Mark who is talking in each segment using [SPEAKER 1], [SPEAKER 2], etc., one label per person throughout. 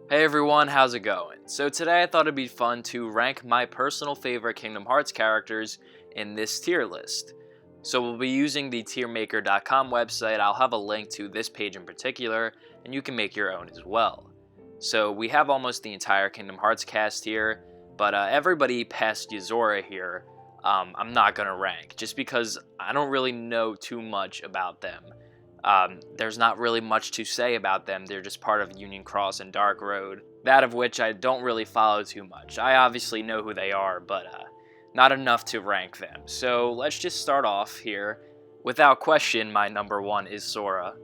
[SPEAKER 1] Hey everyone, how's it going? So today I thought it'd be fun to rank my personal favorite Kingdom Hearts characters in this tier list. So we'll be using the tiermaker.com website. I'll have a link to this page in particular, and you can make your own as well. So we have almost the entire Kingdom Hearts cast here, but everybody past Yuzora here, I'm not gonna rank, just because I don't really know too much about them. There's not really much to say about them. They're just part of Union Cross and Dark Road, that of which I don't really follow too much. I obviously know who they are, but not enough to rank them. So let's just start off here. Without question, my number one is Sora.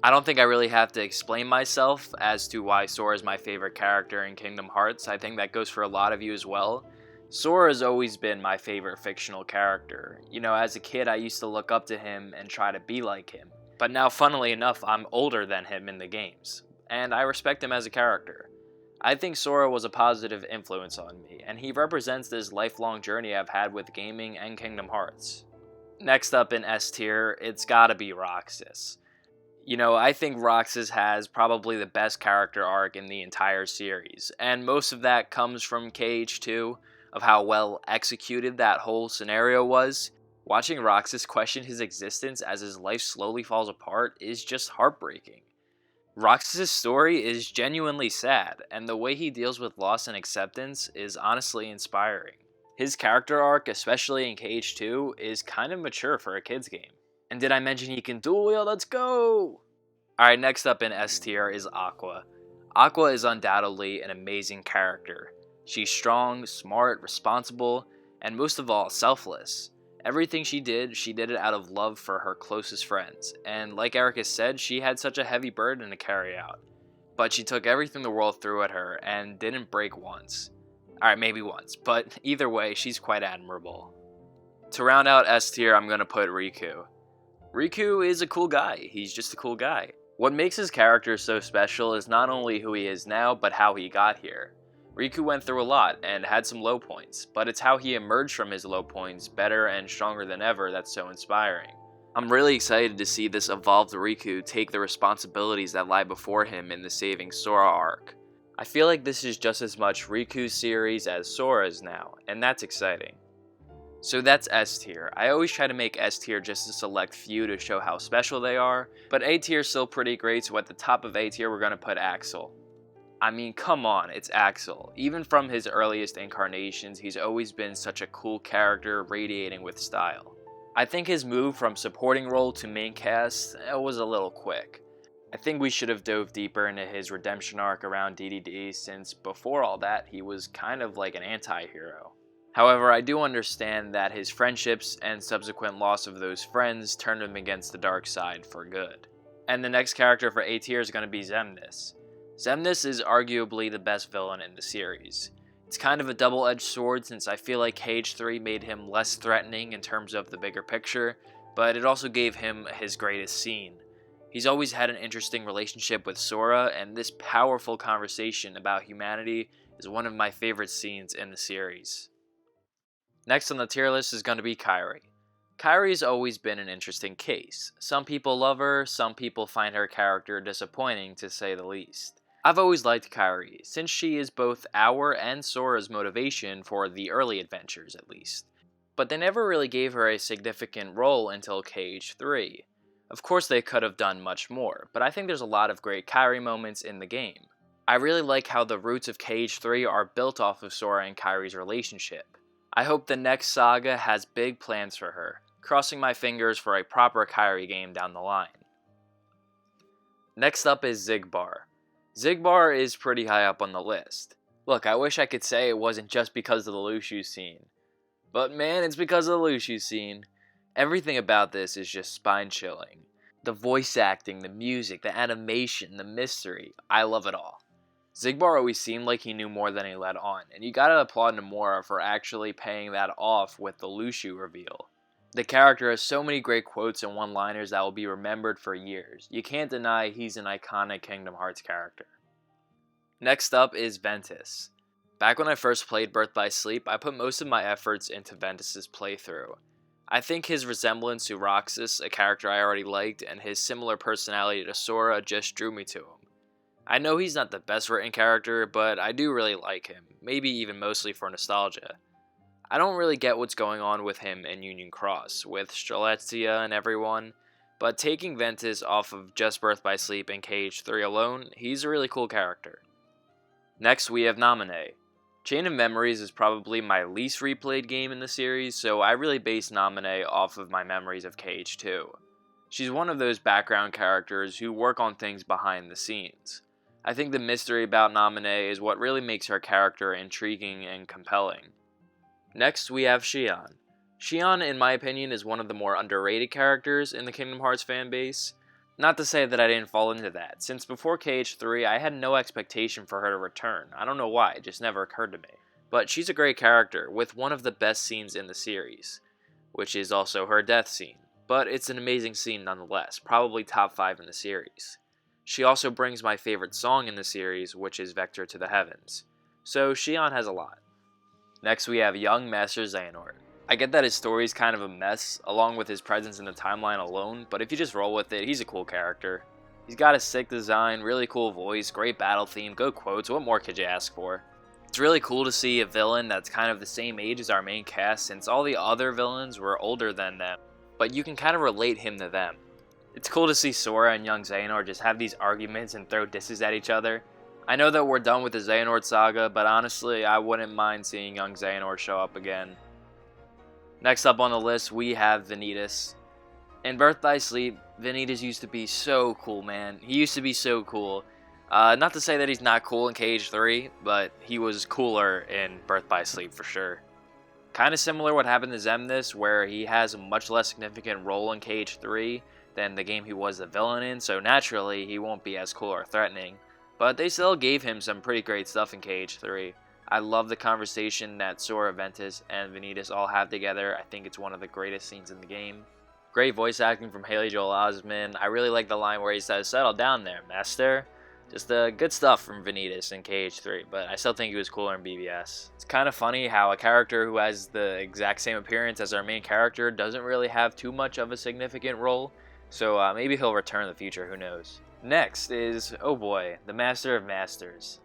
[SPEAKER 1] I don't think I really have to explain myself as to why Sora is my favorite character in Kingdom Hearts. I think that goes for a lot of you as well. Sora has always been my favorite fictional character. You know, as a kid, I used to look up to him and try to be like him. But now, funnily enough, I'm older than him in the games, and I respect him as a character. I think Sora was a positive influence on me, and he represents this lifelong journey I've had with gaming and Kingdom Hearts. Next up in S tier, it's gotta be Roxas. You know, I think Roxas has probably the best character arc in the entire series, and most of that comes from KH2, of how well executed that whole scenario was. Watching Roxas question his existence as his life slowly falls apart is just heartbreaking. Roxas' story is genuinely sad, and the way he deals with loss and acceptance is honestly inspiring. His character arc, especially in KH2, is kind of mature for a kid's game. And did I mention he can dual wield? Let's go! Alright, next up in S tier is Aqua. Aqua is undoubtedly an amazing character. She's strong, smart, responsible, and most of all, selfless. Everything she did it out of love for her closest friends, and like Erica said, she had such a heavy burden to carry out. But she took everything the world threw at her and didn't break once. Alright, maybe once, but either way, she's quite admirable. To round out S tier, I'm gonna put Riku. Riku is a cool guy, he's just a cool guy. What makes his character so special is not only who he is now, but how he got here. Riku went through a lot and had some low points, but it's how he emerged from his low points better and stronger than ever that's so inspiring. I'm really excited to see this evolved Riku take the responsibilities that lie before him in the Saving Sora arc. I feel like this is just as much Riku's series as Sora's now, and that's exciting. So that's S tier. I always try to make S tier just a select few to show how special they are, but A tier is still pretty great, so at the top of A tier we're gonna put Axel. I mean, come on, it's Axel. Even from his earliest incarnations, he's always been such a cool character radiating with style. I think his move from supporting role to main cast was a little quick. I think we should have dove deeper into his redemption arc around DDD, since before all that, he was kind of like an anti-hero. However, I do understand that his friendships and subsequent loss of those friends turned him against the dark side for good. And the next character for A tier is going to be Xemnas. Xemnas is arguably the best villain in the series. It's kind of a double-edged sword since I feel like KH3 made him less threatening in terms of the bigger picture, but it also gave him his greatest scene. He's always had an interesting relationship with Sora, and this powerful conversation about humanity is one of my favorite scenes in the series. Next on the tier list is going to be Kairi. Kairi's always been an interesting case. Some people love her, some people find her character disappointing to say the least. I've always liked Kairi, since she is both our and Sora's motivation for the early adventures at least. But they never really gave her a significant role until KH3. Of course they could have done much more, but I think there's a lot of great Kairi moments in the game. I really like how the roots of KH3 are built off of Sora and Kairi's relationship. I hope the next saga has big plans for her, crossing my fingers for a proper Kairi game down the line. Next up is Xigbar. Xigbar is pretty high up on the list. Look, I wish I could say it wasn't just because of the Luxu scene. But man, it's because of the Luxu scene. Everything about this is just spine-chilling. The voice acting, the music, the animation, the mystery, I love it all. Xigbar always seemed like he knew more than he let on, and you gotta applaud Nomura for actually paying that off with the Luxu reveal. The character has so many great quotes and one-liners that will be remembered for years. You can't deny he's an iconic Kingdom Hearts character. Next up is Ventus. Back when I first played Birth by Sleep, I put most of my efforts into Ventus' playthrough. I think his resemblance to Roxas, a character I already liked, and his similar personality to Sora just drew me to him. I know he's not the best written character, but I do really like him, maybe even mostly for nostalgia. I don't really get what's going on with him in Union Cross, with Strelitzia and everyone, but taking Ventus off of just Birth by Sleep and KH3 alone, he's a really cool character. Next we have Naminé. Chain of Memories is probably my least replayed game in the series, so I really base Naminé off of my memories of KH2. She's one of those background characters who work on things behind the scenes. I think the mystery about Naminé is what really makes her character intriguing and compelling. Next, we have Xion. Xion, in my opinion, is one of the more underrated characters in the Kingdom Hearts fanbase. Not to say that I didn't fall into that, since before KH3 I had no expectation for her to return. I don't know why, it just never occurred to me. But she's a great character, with one of the best scenes in the series, which is also her death scene. But it's an amazing scene nonetheless, probably top 5 in the series. She also brings my favorite song in the series, which is Vector to the Heavens. So Xion has a lot. Next we have young Master Xehanort. I get that his story is kind of a mess, along with his presence in the timeline alone, but if you just roll with it, he's a cool character. He's got a sick design, really cool voice, great battle theme, good quotes, what more could you ask for? It's really cool to see a villain that's kind of the same age as our main cast, since all the other villains were older than them, but you can kind of relate him to them. It's cool to see Sora and young Xehanort just have these arguments and throw disses at each other. I know that we're done with the Xehanort saga, but honestly, I wouldn't mind seeing young Xehanort show up again. Next up on the list, we have Vanitas. In Birth by Sleep, Vanitas used to be so cool, man. He used to be so cool. Not to say that he's not cool in KH3, but he was cooler in Birth by Sleep for sure. Kind of similar what happened to Xemnas, where he has a much less significant role in KH3 than the game he was the villain in, so naturally he won't be as cool or threatening. But they still gave him some pretty great stuff in KH3. I love the conversation that Sora, Ventus, and Vanitas all have together. I think it's one of the greatest scenes in the game. Great voice acting from Haley Joel Osment. I really like the line where he says, "Settle down there, master." Just good stuff from Vanitas in KH3, but I still think he was cooler in BBS. It's kind of funny how a character who has the exact same appearance as our main character doesn't really have too much of a significant role, so maybe he'll return in the future, who knows. Next is, oh boy, the Master of Masters.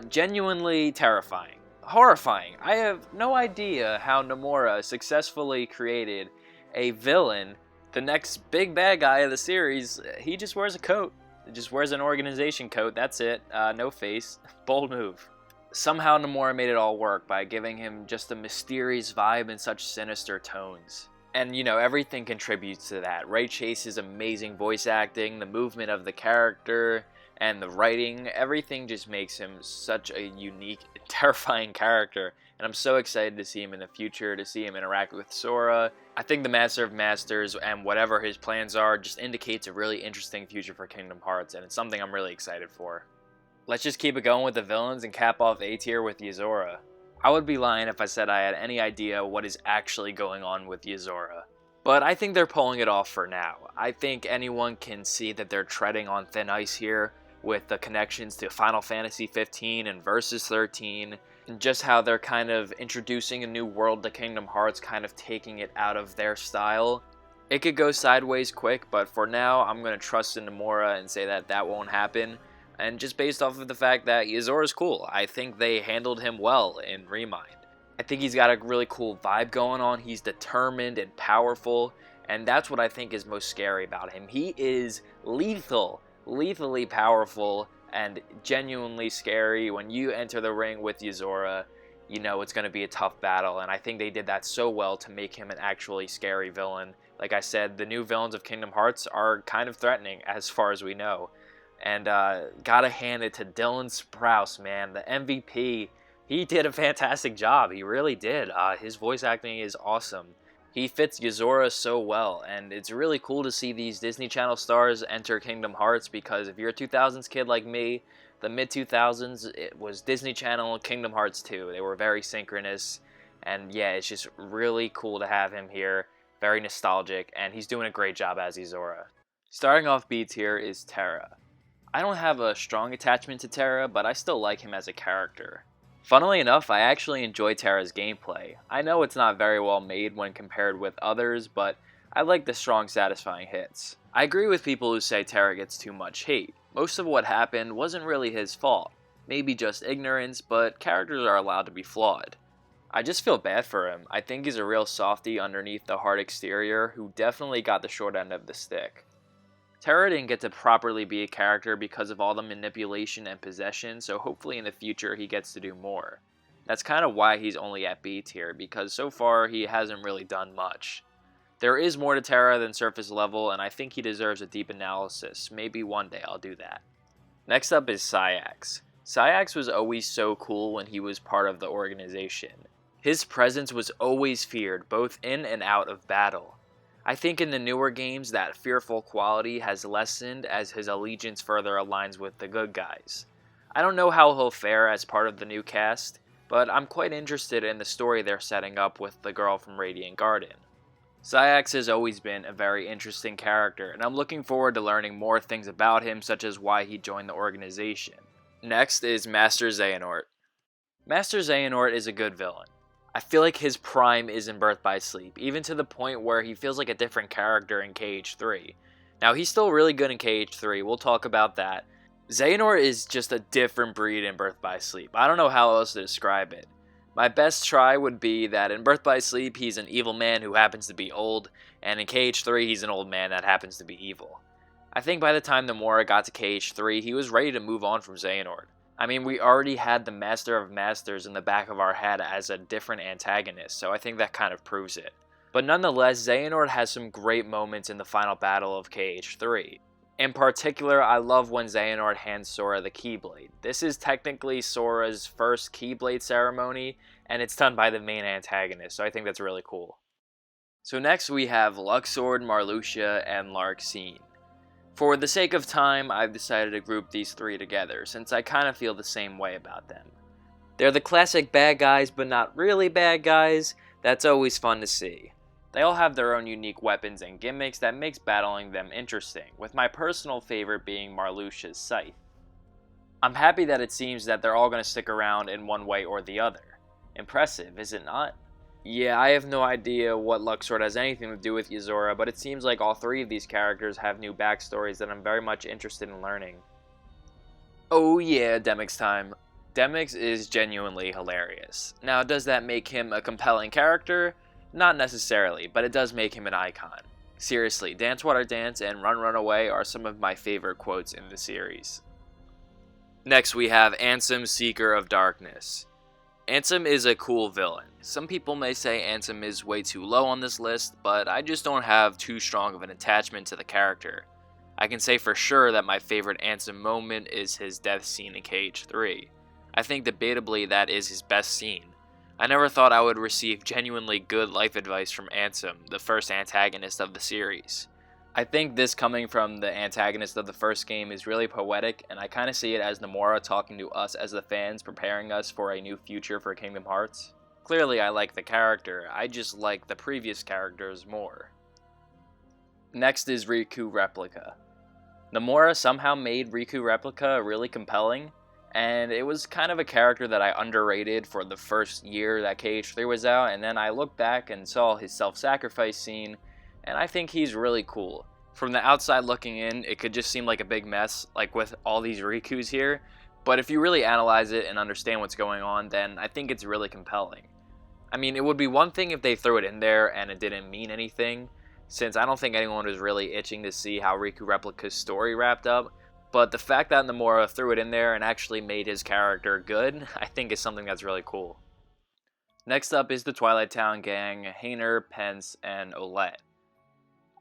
[SPEAKER 1] Genuinely terrifying. Horrifying. I have no idea how Nomura successfully created a villain, the next big bad guy of the series. He just wears a coat. He just wears an organization coat, that's it. No face. Bold move. Somehow Nomura made it all work by giving him just a mysterious vibe and such sinister tones. And, you know, everything contributes to that. Ray Chase's amazing voice acting, the movement of the character, and the writing, everything just makes him such a unique, terrifying character. And I'm so excited to see him in the future, to see him interact with Sora. I think the Master of Masters and whatever his plans are just indicates a really interesting future for Kingdom Hearts, and it's something I'm really excited for. Let's just keep it going with the villains and cap off A tier with Yozora. I would be lying if I said I had any idea what is actually going on with Yozora. But I think they're pulling it off for now. I think anyone can see that they're treading on thin ice here with the connections to Final Fantasy 15 and Versus 13, and just how they're kind of introducing a new world to Kingdom Hearts, kind of taking it out of their style. It could go sideways quick, but for now, I'm going to trust in Nomura and say that that won't happen. And just based off of the fact that Yozora's cool, I think they handled him well in Remind. I think he's got a really cool vibe going on. He's determined and powerful, and that's what I think is most scary about him. He is lethal, lethally powerful, and genuinely scary. When you enter the ring with Yozora, you know it's going to be a tough battle, and I think they did that so well to make him an actually scary villain. Like I said, the new villains of Kingdom Hearts are kind of threatening as far as we know. And gotta hand it to Dylan Sprouse, man, the MVP. He did a fantastic job. He really did. His voice acting is awesome. He fits Yozora so well, and it's really cool to see these Disney Channel stars enter Kingdom Hearts, because if you're a 2000s kid like me, the mid-2000s, it was Disney Channel, Kingdom Hearts 2. They were very synchronous, and yeah, it's just really cool to have him here. Very nostalgic, and he's doing a great job as Yozora. Starting off B tier is Terra. I don't have a strong attachment to Terra, but I still like him as a character. Funnily enough, I actually enjoy Terra's gameplay. I know it's not very well made when compared with others, but I like the strong, satisfying hits. I agree with people who say Terra gets too much hate. Most of what happened wasn't really his fault, maybe just ignorance, but characters are allowed to be flawed. I just feel bad for him. I think he's a real softie underneath the hard exterior who definitely got the short end of the stick. Terra didn't get to properly be a character because of all the manipulation and possession, so hopefully in the future he gets to do more. That's kind of why he's only at B tier, because so far he hasn't really done much. There is more to Terra than surface level, and I think he deserves a deep analysis. Maybe one day I'll do that. Next up is Sayax. Sayax was always so cool when he was part of the organization. His presence was always feared, both in and out of battle. I think in the newer games that fearful quality has lessened as his allegiance further aligns with the good guys. I don't know how he'll fare as part of the new cast, but I'm quite interested in the story they're setting up with the girl from Radiant Garden. Sayax has always been a very interesting character, and I'm looking forward to learning more things about him, such as why he joined the organization. Next is Master Xehanort. Master Xehanort is a good villain. I feel like his prime is in Birth by Sleep, even to the point where he feels like a different character in KH3. Now, he's still really good in KH3, we'll talk about that. Xehanort is just a different breed in Birth by Sleep. I don't know how else to describe it. My best try would be that in Birth by Sleep, he's an evil man who happens to be old, and in KH3, he's an old man that happens to be evil. I think by the time Nomura got to KH3, he was ready to move on from Xehanort. I mean, we already had the Master of Masters in the back of our head as a different antagonist, so I think that kind of proves it. But nonetheless, Xehanort has some great moments in the final battle of KH3. In particular, I love when Xehanort hands Sora the Keyblade. This is technically Sora's first Keyblade ceremony, and it's done by the main antagonist, so I think that's really cool. So next we have Luxord, Marluxia, and Larxene. For the sake of time, I've decided to group these three together, since I kind of feel the same way about them. They're the classic bad guys, but not really bad guys. That's always fun to see. They all have their own unique weapons and gimmicks that makes battling them interesting, with my personal favorite being Marluxia's Scythe. I'm happy that it seems that they're all going to stick around in one way or the other. Impressive, is it not? Yeah, I have no idea what Luxord has anything to do with Yozora, but it seems like all three of these characters have new backstories that I'm very much interested in learning. Oh yeah, Demyx time. Demyx is genuinely hilarious. Now, does that make him a compelling character? Not necessarily, but it does make him an icon. Seriously, Dance Water Dance and Run Run Away are some of my favorite quotes in the series. Next we have Ansem, Seeker of Darkness. Ansem is a cool villain. Some people may say Ansem is way too low on this list, but I just don't have too strong of an attachment to the character. I can say for sure that my favorite Ansem moment is his death scene in KH3. I think debatably that is his best scene. I never thought I would receive genuinely good life advice from Ansem, the first antagonist of the series. I think this coming from the antagonist of the first game is really poetic, and I kind of see it as Nomura talking to us as the fans, preparing us for a new future for Kingdom Hearts. Clearly I like the character, I just like the previous characters more. Next is Riku Replica. Nomura somehow made Riku Replica really compelling, and it was kind of a character that I underrated for the first year that KH3 was out, and then I looked back and saw his self-sacrifice scene, and I think he's really cool. From the outside looking in, it could just seem like a big mess, like with all these Rikus here, but if you really analyze it and understand what's going on, then I think it's really compelling. I mean, it would be one thing if they threw it in there and it didn't mean anything, since I don't think anyone was really itching to see how Riku Replica's story wrapped up, but the fact that Nomura threw it in there and actually made his character good, I think is something that's really cool. Next up is the Twilight Town gang, Hayner, Pence, and Olette.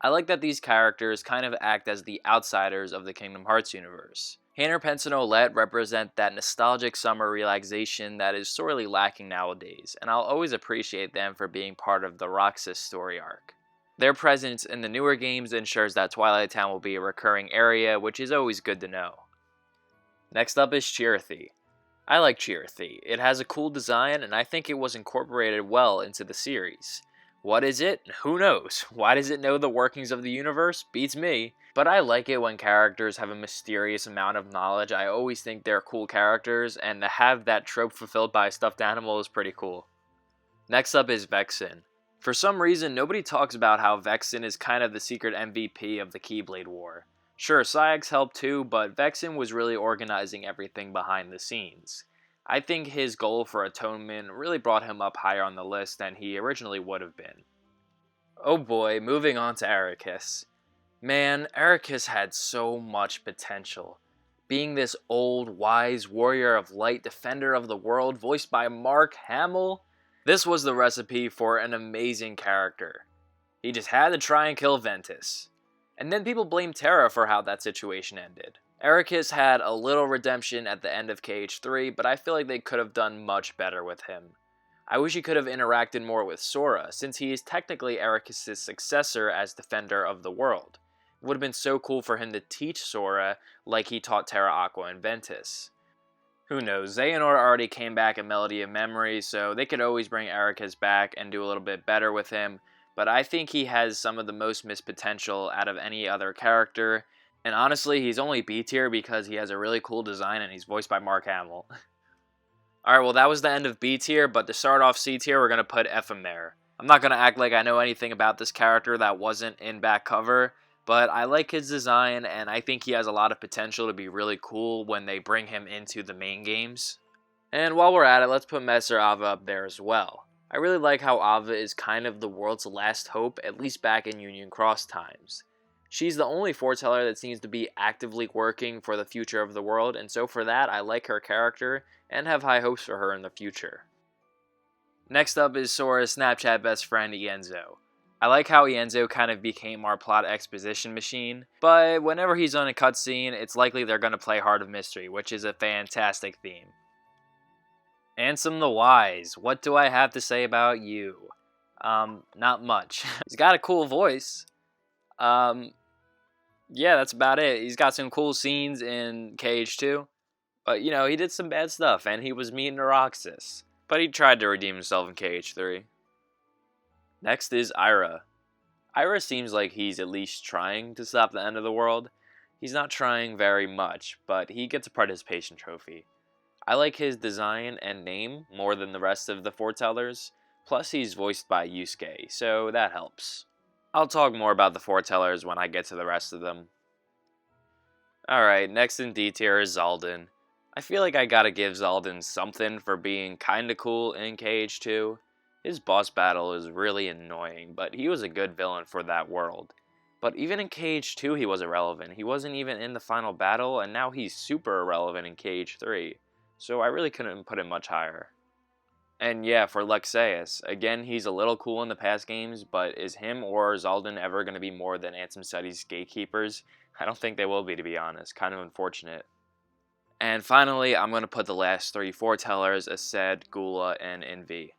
[SPEAKER 1] I like that these characters kind of act as the outsiders of the Kingdom Hearts universe. Hayner, Pence, and Olette represent that nostalgic summer relaxation that is sorely lacking nowadays, and I'll always appreciate them for being part of the Roxas story arc. Their presence in the newer games ensures that Twilight Town will be a recurring area, which is always good to know. Next up is Chirithy. I like Chirithy. It has a cool design, and I think it was incorporated well into the series. What is it? Who knows? Why does it know the workings of the universe? Beats me. But I like it when characters have a mysterious amount of knowledge. I always think they're cool characters, and to have that trope fulfilled by a stuffed animal is pretty cool. Next up is Vexen. For some reason, nobody talks about how Vexen is kind of the secret MVP of the Keyblade War. Sure, Sayax helped too, but Vexen was really organizing everything behind the scenes. I think his goal for atonement really brought him up higher on the list than he originally would have been. Oh boy, moving on to Ericus. Man, Ericus had so much potential. Being this old, wise warrior of light, defender of the world, voiced by Mark Hamill, this was the recipe for an amazing character. He just had to try and kill Ventus. And then people blamed Terra for how that situation ended. Ericus had a little redemption at the end of KH3, but I feel like they could have done much better with him. I wish he could have interacted more with Sora, since he is technically Ericus' successor as Defender of the World. It would have been so cool for him to teach Sora like he taught Terra, Aqua, and Ventus. Who knows, Xehanort already came back in Melody of Memory, so they could always bring Ericus back and do a little bit better with him, but I think he has some of the most missed potential out of any other character, and honestly, he's only B tier because he has a really cool design and he's voiced by Mark Hamill. Alright, well that was the end of B tier, but to start off C tier, we're going to put Ephemer. I'm not going to act like I know anything about this character that wasn't in back cover, but I like his design, and I think he has a lot of potential to be really cool when they bring him into the main games. And while we're at it, let's put Messer Ava up there as well. I really like how Ava is kind of the world's last hope, at least back in Union Cross times. She's the only foreteller that seems to be actively working for the future of the world, and so for that, I like her character and have high hopes for her in the future. Next up is Sora's Snapchat best friend, Ienzo. I like how Ienzo kind of became our plot exposition machine, but whenever he's on a cutscene, it's likely they're going to play Heart of Mystery, which is a fantastic theme. Ansem the Wise, what do I have to say about you? Not much. He's got a cool voice. Yeah, that's about it. He's got some cool scenes in KH2, but you know, he did some bad stuff, and he was mean to Roxas, but he tried to redeem himself in KH3. Next is Ira. Ira seems like he's at least trying to stop the end of the world. He's not trying very much, but he gets a participation trophy. I like his design and name more than the rest of the foretellers, plus he's voiced by Yusuke, so that helps. I'll talk more about the foretellers when I get to the rest of them. Alright, next in D tier is Xaldin. I feel like I gotta give Xaldin something for being kinda cool in KH2. His boss battle is really annoying, but he was a good villain for that world. But even in KH2 he was irrelevant. He wasn't even in the final battle, and now he's super irrelevant in KH3. So I really couldn't put him much higher. And yeah, for Lexaeus, again, he's a little cool in the past games, but is him or Xaldin ever going to be more than Ansem Study's gatekeepers? I don't think they will be, to be honest. Kind of unfortunate. And finally, I'm going to put the last three foretellers, Aced, Gula, and Envy.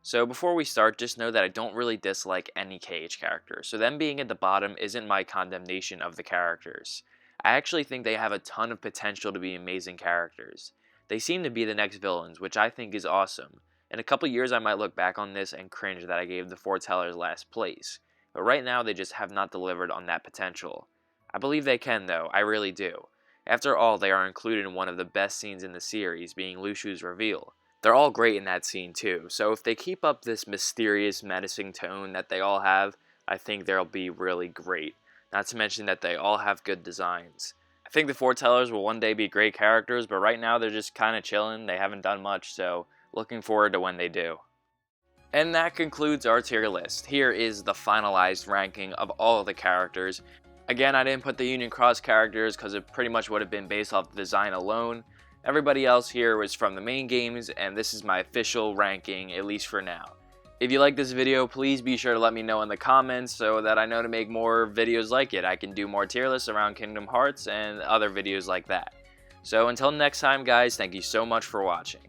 [SPEAKER 1] So before we start, just know that I don't really dislike any KH character, so them being at the bottom isn't my condemnation of the characters. I actually think they have a ton of potential to be amazing characters. They seem to be the next villains, which I think is awesome. In a couple years I might look back on this and cringe that I gave the foretellers last place, but right now they just have not delivered on that potential. I believe they can though, I really do. After all, they are included in one of the best scenes in the series, being Lushu's reveal. They're all great in that scene too, so if they keep up this mysterious, menacing tone that they all have, I think they'll be really great. Not to mention that they all have good designs. I think the foretellers will one day be great characters, but right now they're just kind of chilling, they haven't done much, so looking forward to when they do. And that concludes our tier list. Here is the finalized ranking of all of the characters. Again, I didn't put the Union Cross characters because it pretty much would have been based off the design alone. Everybody else here was from the main games, and this is my official ranking, at least for now. If you like this video, please be sure to let me know in the comments so that I know to make more videos like it. I can do more tier lists around Kingdom Hearts and other videos like that. So until next time guys, thank you so much for watching.